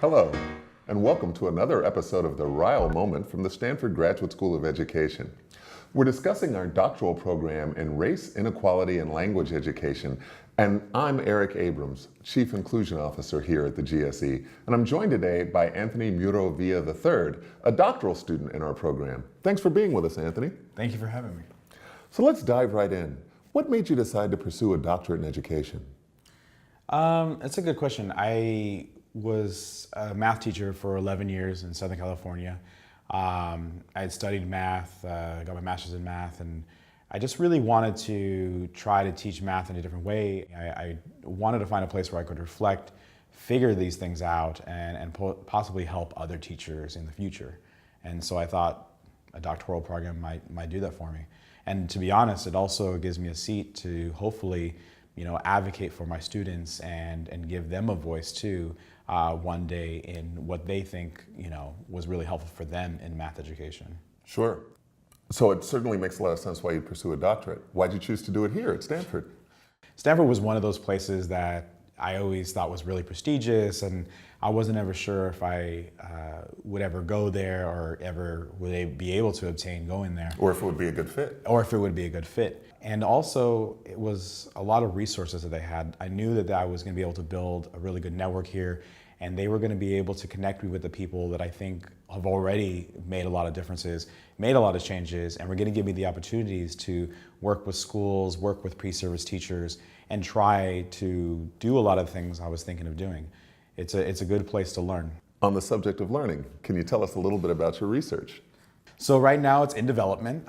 Hello, and welcome to another episode of the RILE Moment from the Stanford Graduate School of Education. We're discussing our doctoral program in Race, Inequality, and Language Education, and I'm Eric Abrams, Chief Inclusion Officer here at the GSE, and I'm joined today by Anthony Muro Villa III, a doctoral student in our program. Thanks for being with us, Anthony. Thank you for having me. So let's dive right in. What made you decide to pursue a doctorate in education? That's a good question. I was a math teacher for 11 years in Southern California. I had studied math, got my master's in math, and I just really wanted to try to teach math in a different way. I wanted to find a place where I could reflect, figure these things out, and possibly help other teachers in the future. And so I thought a doctoral program might do that for me. And to be honest, it also gives me a seat to hopefully, advocate for my students and give them a voice too one day in what they think, was really helpful for them in math education. Sure. So it certainly makes a lot of sense why you'd pursue a doctorate. Why'd you choose to do it here at Stanford? Stanford was one of those places that I always thought was really prestigious, and I wasn't ever sure if I would ever go there or ever would be able to obtain going there. Or if it would be a good fit. Or if it would be a good fit. And also, it was a lot of resources that they had. I knew that I was going to be able to build a really good network here, and they were going to be able to connect me with the people that I think have already made a lot of differences, made a lot of changes, and were going to give me the opportunities to work with schools, work with pre-service teachers, and try to do a lot of things I was thinking of doing. It's a good place to learn. On the subject of learning, can you tell us a little bit about your research? So right now it's in development.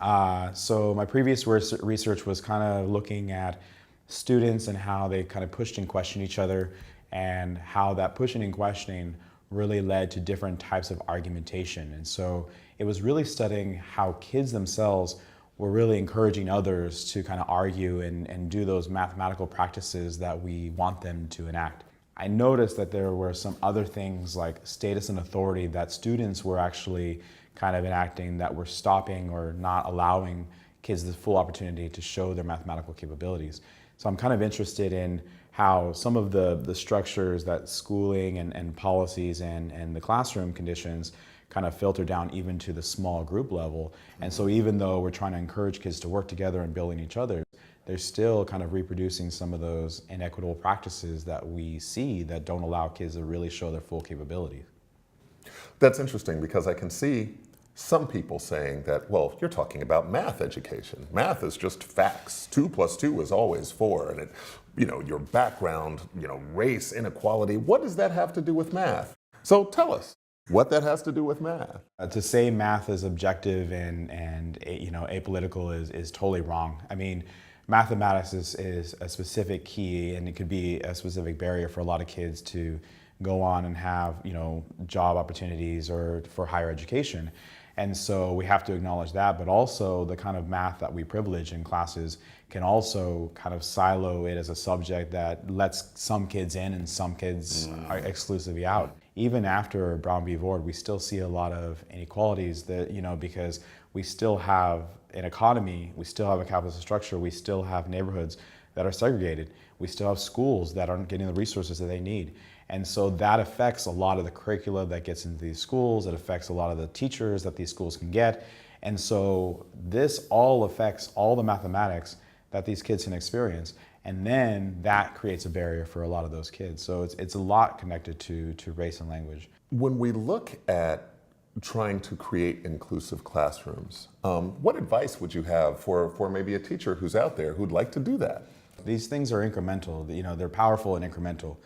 So my previous research was kind of looking at students and how they kind of pushed and questioned each other, and how that pushing and questioning really led to different types of argumentation. And so it was really studying how kids themselves were really encouraging others to kind of argue and do those mathematical practices that we want them to enact. I noticed that there were some other things like status and authority that students were actually kind of enacting that were stopping or not allowing kids the full opportunity to show their mathematical capabilities. So I'm kind of interested in how some of the structures that schooling and policies and the classroom conditions kind of filter down even to the small group level. And so even though we're trying to encourage kids to work together and building each other, they're still kind of reproducing some of those inequitable practices that we see that don't allow kids to really show their full capabilities. That's interesting because I can see some people saying that, well, you're talking about math education. Math is just facts. 2 + 2 is always 4. And your background, race, inequality, what does that have to do with math? So tell us what that has to do with math. To say math is objective and apolitical is totally wrong. I mean, mathematics is a specific key, and it could be a specific barrier for a lot of kids to go on and have job opportunities or for higher education. And so we have to acknowledge that, but also the kind of math that we privilege in classes can also kind of silo it as a subject that lets some kids in and some kids are exclusively out. Even after Brown v. Board, we still see a lot of inequalities that, because we still have an economy, we still have a capitalist structure, we still have neighborhoods that are segregated. We still have schools that aren't getting the resources that they need. And so that affects a lot of the curricula that gets into these schools. It affects a lot of the teachers that these schools can get. And so this all affects all the mathematics that these kids can experience. And then that creates a barrier for a lot of those kids. So it's a lot connected to race and language. When we look at trying to create inclusive classrooms, what advice would you have for maybe a teacher who's out there who'd like to do that? These things are incremental. They're powerful and incremental.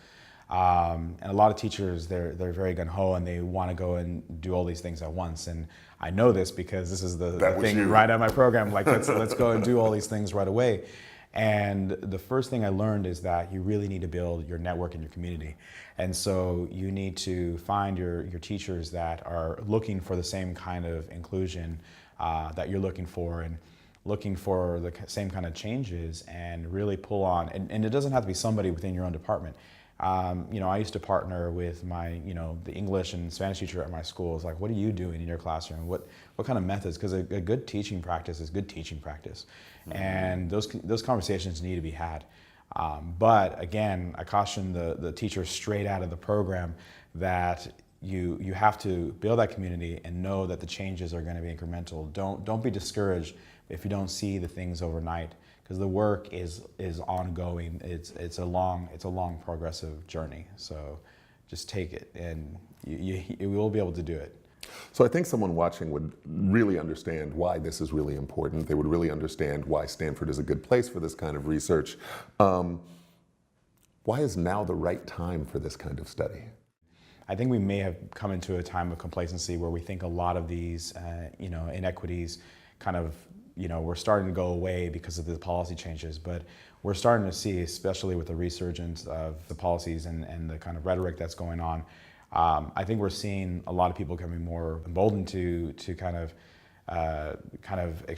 And a lot of teachers, they're very gung-ho and they want to go and do all these things at once. And I know this because this is the thing right at my program, like let's go and do all these things right away. And the first thing I learned is that you really need to build your network in your community. And so you need to find your teachers that are looking for the same kind of inclusion that you're looking for, and looking for the same kind of changes, and really pull on, and it doesn't have to be somebody within your own department. I used to partner with my, the English and Spanish teacher at my school. It's like, what are you doing in your classroom? What kind of methods? Because a good teaching practice is good teaching practice. Mm-hmm. And those conversations need to be had. But again, I caution the teachers straight out of the program that you have to build that community and know that the changes are going to be incremental. Don't be discouraged if you don't see the things overnight, because the work is ongoing. It's a long progressive journey. So just take it, and you will be able to do it. So I think someone watching would really understand why this is really important. They would really understand why Stanford is a good place for this kind of research. Why is now the right time for this kind of study? I think we may have come into a time of complacency where we think a lot of these, inequities kind of, we're starting to go away because of the policy changes. But we're starting to see, especially with the resurgence of the policies and the kind of rhetoric that's going on, I think we're seeing a lot of people becoming more emboldened to kind of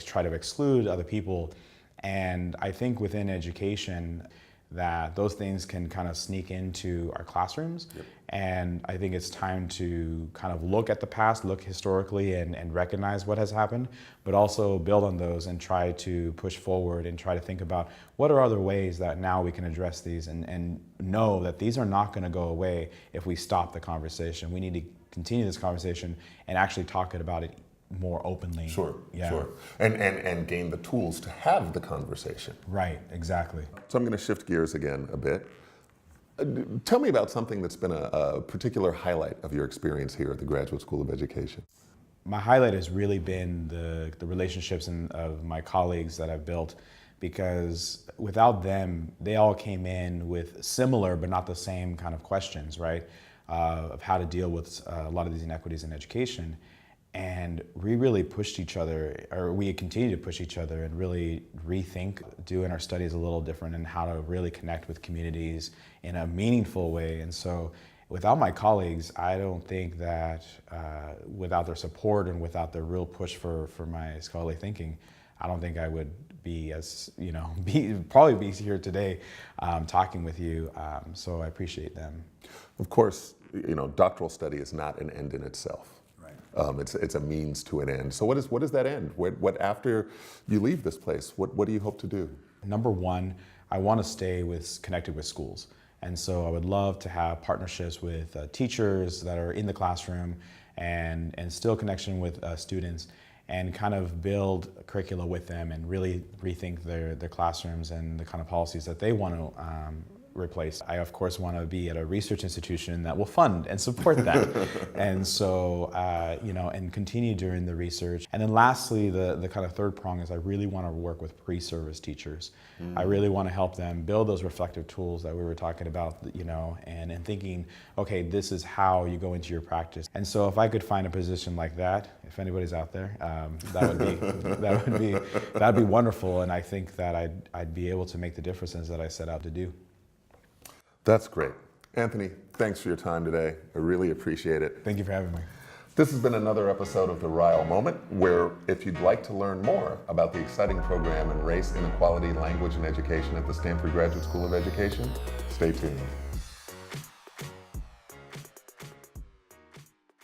try to exclude other people. And I think within education, that those things can kind of sneak into our classrooms. Yep. And I think it's time to kind of look at the past, look historically, and recognize what has happened, but also build on those and try to push forward and try to think about what are other ways that now we can address these, and know that these are not going to go away if we stop the conversation. We need to continue this conversation and actually talk about it more openly. Sure, yeah. Sure. And gain the tools to have the conversation. Right, exactly. So I'm going to shift gears again a bit. Tell me about something that's been a particular highlight of your experience here at the Graduate School of Education. My highlight has really been the relationships of my colleagues that I've built, because without them, they all came in with similar but not the same kind of questions, right? Of how to deal with a lot of these inequities in education. And we really pushed each other, or we continue to push each other, and really rethink doing our studies a little different, and how to really connect with communities in a meaningful way. And so without my colleagues, I don't think that without their support and without their real push for my scholarly thinking, I don't think I would be probably be here today talking with you. So I appreciate them. Of course, doctoral study is not an end in itself. It's a means to an end. So what is that end? What after you leave this place? What do you hope to do? Number one, I want to stay connected with schools. And so I would love to have partnerships with teachers that are in the classroom, and still connection with students, and kind of build a curricula with them and really rethink their classrooms and the kind of policies that they want to replace. I, of course, want to be at a research institution that will fund and support that. And so, and continue doing the research. And then lastly, the kind of third prong is I really want to work with pre-service teachers. I really want to help them build those reflective tools that we were talking about, and thinking, okay, this is how you go into your practice. And so if I could find a position like that, if anybody's out there, that'd be wonderful. And I think that I'd be able to make the differences that I set out to do. That's great. Anthony, thanks for your time today. I really appreciate it. Thank you for having me. This has been another episode of the RILE Moment, where if you'd like to learn more about the exciting program in race, inequality, language, and education at the Stanford Graduate School of Education, stay tuned.